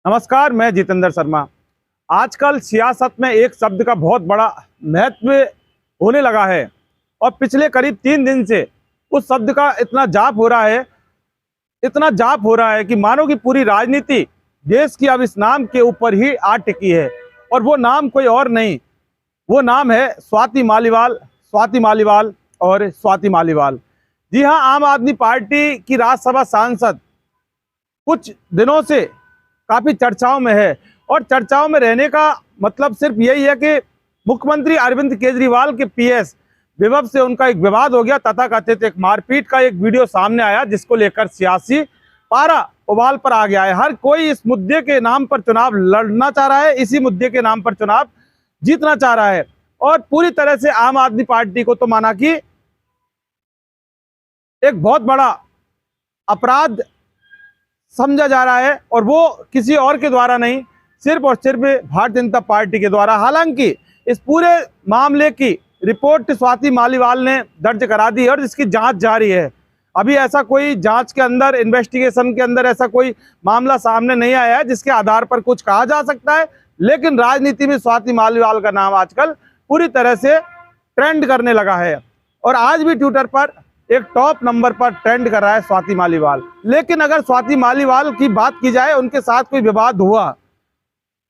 नमस्कार, मैं जितेंद्र शर्मा। आजकल सियासत में एक शब्द का बहुत बड़ा महत्व होने लगा है और पिछले करीब 3 दिन से उस शब्द का इतना जाप हो रहा है कि मानो कि पूरी राजनीति देश की अब इस नाम के ऊपर ही आ टिकी है। और वो नाम कोई और नहीं, वो नाम है स्वाति मालीवाल। स्वाति मालीवाल और स्वाति मालीवाल। जी हाँ, आम आदमी पार्टी की राज्यसभा सांसद कुछ दिनों से काफी चर्चाओं में है और चर्चाओं में रहने का मतलब सिर्फ यही है कि मुख्यमंत्री अरविंद केजरीवाल के पीएस विभव से उनका एक विवाद हो गया। तथाकथित एक मारपीट का एक वीडियो सामने आया जिसको लेकर सियासी पारा उबाल पर आ गया है। हर कोई इस मुद्दे के नाम पर चुनाव लड़ना चाह रहा है, इसी मुद्दे के नाम पर चुनाव जीतना चाह रहा है। और पूरी तरह से आम आदमी पार्टी को तो माना कि एक बहुत बड़ा अपराध समझा जा रहा है और वो किसी और के द्वारा नहीं, सिर्फ और सिर्फ भारतीय जनता पार्टी के द्वारा। हालांकि इस पूरे मामले की रिपोर्ट स्वाति मालीवाल ने दर्ज करा दी और इसकी जांच जारी है। अभी ऐसा कोई जांच के अंदर, इन्वेस्टिगेशन के अंदर ऐसा कोई मामला सामने नहीं आया है जिसके आधार पर कुछ कहा जा सकता है। लेकिन राजनीति में स्वाति मालीवाल का नाम आजकल पूरी तरह से ट्रेंड करने लगा है और आज भी ट्विटर पर एक टॉप नंबर पर ट्रेंड कर रहा है स्वाति मालीवाल। लेकिन अगर स्वाति मालीवाल की बात की जाए, उनके साथ कोई विवाद हुआ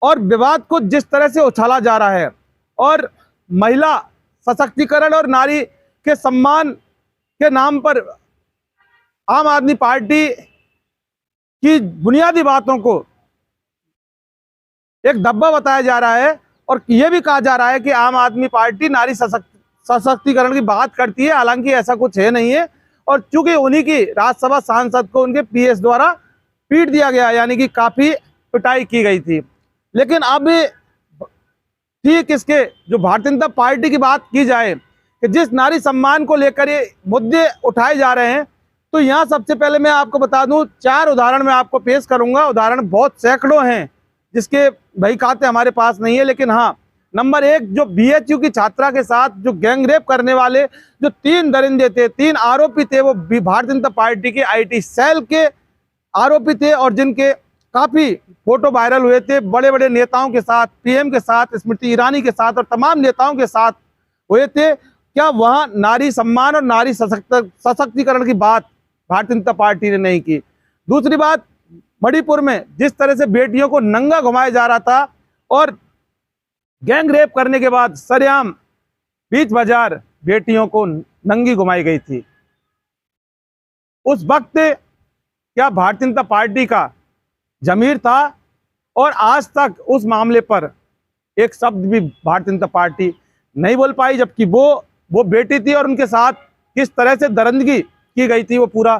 और विवाद को जिस तरह से उछाला जा रहा है और महिला सशक्तिकरण और नारी के सम्मान के नाम पर आम आदमी पार्टी की बुनियादी बातों को एक धब्बा बताया जा रहा है और यह भी कहा जा रहा है कि आम आदमी पार्टी नारी सशक्तिकरण की बात करती है। हालांकि ऐसा कुछ है नहीं है और चूंकि उन्हीं की राज्यसभा सांसद को उनके पीएस द्वारा पीट दिया गया, यानी कि काफी पिटाई की गई थी। लेकिन अब ठीक इसके जो भारतीय जनता पार्टी की बात की जाए कि जिस नारी सम्मान को लेकर ये मुद्दे उठाए जा रहे हैं, तो यहाँ सबसे पहले मैं आपको बता दूं, 4 उदाहरण मैं आपको पेश करूंगा। उदाहरण बहुत सैकड़ों हैं जिसके भाई खाते हमारे पास नहीं है, लेकिन हाँ, नंबर 1 जो बीएचयू की छात्रा के साथ जो गैंग रेप करने वाले जो 3 दरिंदे थे, 3 आरोपी थे, वो भारतीय जनता पार्टी के आईटी सेल के आरोपी थे और जिनके काफी फोटो वायरल हुए थे बड़े बड़े नेताओं के साथ, पीएम के साथ, स्मृति ईरानी के साथ और तमाम नेताओं के साथ हुए थे। क्या वहां नारी सम्मान और नारी सशक्तिकरण की बात भारतीय जनता पार्टी ने नहीं की? दूसरी बात, मणिपुर में जिस तरह से बेटियों को नंगा घुमाया जा रहा था और गैंग रेप करने के बाद सरेआम बीच बाजार बेटियों को नंगी घुमाई गई थी, उस वक्त क्या भारतीय जनता पार्टी का जमीर था? और आज तक उस मामले पर एक शब्द भी भारतीय जनता पार्टी नहीं बोल पाई, जबकि वो बेटी थी और उनके साथ किस तरह से दरिंदगी की गई थी वो पूरा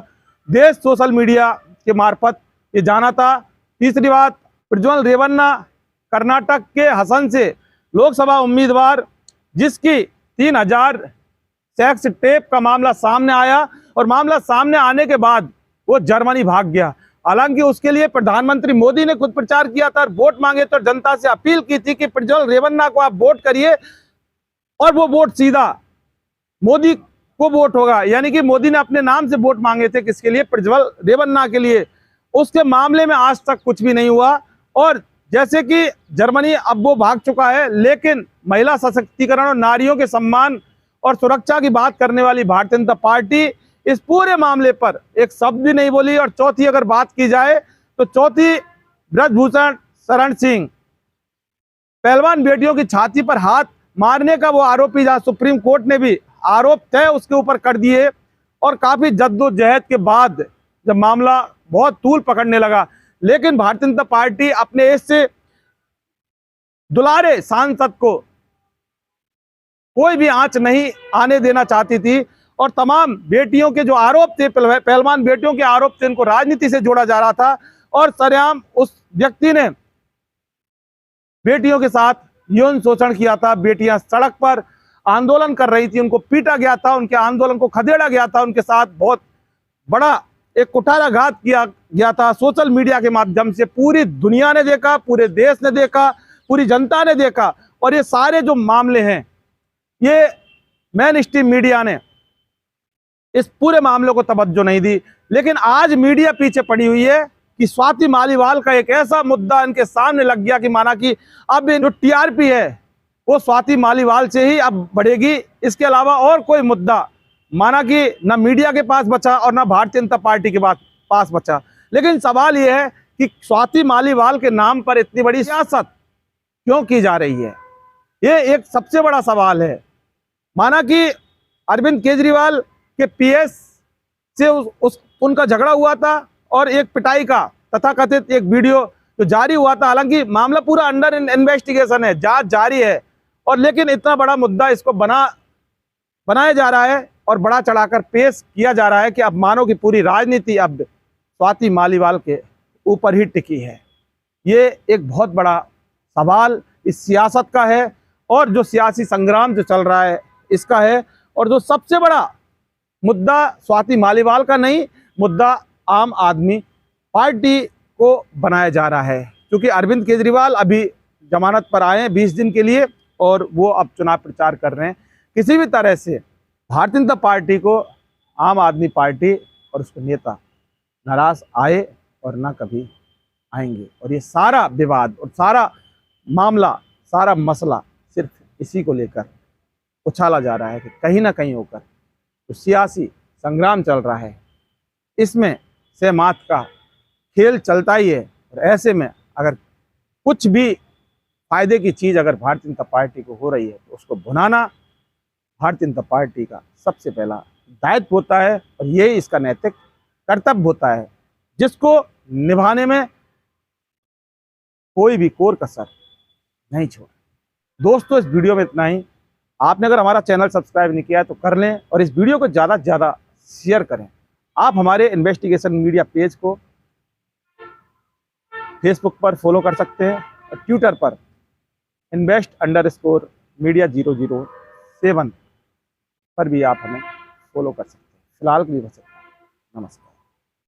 देश सोशल मीडिया के मार्फत ये जाना था। तीसरी बात, प्रज्वल रेवन्ना कर्नाटक के हसन से लोकसभा उम्मीदवार, जिसकी 3000 सेक्स टेप का मामला सामने आया और मामला सामने आने के बाद वो जर्मनी भाग गया। हालांकि उसके लिए प्रधानमंत्री मोदी ने खुद प्रचार किया था और वोट मांगे तो जनता से अपील की थी कि प्रज्वल रेवन्ना को आप वोट करिए और वो वोट सीधा मोदी को वोट होगा। यानी कि मोदी ने अपने नाम से वोट मांगे थे, किसके लिए? प्रज्वल रेवन्ना के लिए। उसके मामले में आज तक कुछ भी नहीं हुआ और जैसे कि जर्मनी अब वो भाग चुका है, लेकिन महिला सशक्तिकरण और नारियों के सम्मान और सुरक्षा की बात करने वाली भारतीय जनता पार्टी इस पूरे मामले पर एक शब्द भी नहीं बोली। और चौथी अगर बात की जाए तो चौथी, ब्रजभूषण शरण सिंह, पहलवान बेटियों की छाती पर हाथ मारने का वो आरोपी, जहां सुप्रीम कोर्ट ने भी आरोप तय उसके ऊपर कर दिए और काफी जद्दोजहद के बाद जब मामला बहुत तूल पकड़ने लगा, लेकिन भारतीय जनता पार्टी अपने इससे दुलारे सांसद को कोई भी आंच नहीं आने देना चाहती थी और तमाम बेटियों के जो आरोप थे, पहलवान बेटियों के आरोप थे, इनको राजनीति से जोड़ा जा रहा था और सरेआम उस व्यक्ति ने बेटियों के साथ यौन शोषण किया था। बेटियां सड़क पर आंदोलन कर रही थी, उनको पीटा गया था, उनके आंदोलन को खदेड़ा गया था, उनके साथ बहुत बड़ा एक कुठाराघात किया गया था। सोशल मीडिया के माध्यम से पूरी दुनिया ने देखा, पूरे देश ने देखा, पूरी जनता ने देखा और ये सारे जो मामले हैं, ये मेन स्ट्रीम मीडिया ने इस पूरे मामले को तवज्जो नहीं दी। लेकिन आज मीडिया पीछे पड़ी हुई है कि स्वाति मालीवाल का एक ऐसा मुद्दा इनके सामने लग गया कि माना कि अब जो टीआरपी है वो स्वाति मालीवाल से ही अब बढ़ेगी। इसके अलावा और कोई मुद्दा माना कि ना मीडिया के पास बचा और ना भारतीय जनता पार्टी के पास बचा। लेकिन सवाल यह है कि स्वाति मालीवाल के नाम पर इतनी बड़ी सियासत क्यों की जा रही है, ये एक सबसे बड़ा सवाल है। माना कि अरविंद केजरीवाल के पीएस से उनका झगड़ा हुआ था और एक पिटाई का तथाकथित एक वीडियो जो जारी हुआ था। हालांकि मामला पूरा अंडर इन्वेस्टिगेशन है, जांच जारी है, और लेकिन इतना बड़ा मुद्दा इसको बनाया जा रहा है और बड़ा चढ़ाकर पेश किया जा रहा है कि अब मानो की पूरी राजनीति अब स्वाति मालीवाल के ऊपर ही टिकी है। ये एक बहुत बड़ा सवाल इस सियासत का है और जो सियासी संग्राम जो चल रहा है इसका है। और जो सबसे बड़ा मुद्दा स्वाति मालीवाल का नहीं, मुद्दा आम आदमी पार्टी को बनाया जा रहा है, क्योंकि अरविंद केजरीवाल अभी जमानत पर आए हैं 20 दिन के लिए और वो अब चुनाव प्रचार कर रहे हैं। किसी भी तरह से भारतीय जनता पार्टी को आम आदमी पार्टी और उसके नेता नाराज आए और ना कभी आएंगे। और ये सारा विवाद और सारा मामला, सारा मसला सिर्फ इसी को लेकर उछाला जा रहा है कि कहीं ना कहीं होकर जो सियासी संग्राम चल रहा है इसमें से मात का खेल चलता ही है। और ऐसे में अगर कुछ भी फायदे की चीज़ अगर भारतीय जनता पार्टी को हो रही है तो उसको भुनाना भारतीय जनता पार्टी का सबसे पहला दायित्व होता है और यही इसका नैतिक कर्तव्य होता है, जिसको निभाने में कोई भी कोर कसर नहीं छोड़े। दोस्तों, इस वीडियो में इतना ही। आपने अगर हमारा चैनल सब्सक्राइब नहीं किया है तो कर लें और इस वीडियो को ज़्यादा से ज़्यादा शेयर करें। आप हमारे इन्वेस्टिगेशन मीडिया पेज को फेसबुक पर फॉलो कर सकते हैं और ट्विटर पर invest_media007 पर भी आप हमें फॉलो कर सकते हैं। फिलहाल के लिए बस इतना। नमस्कार।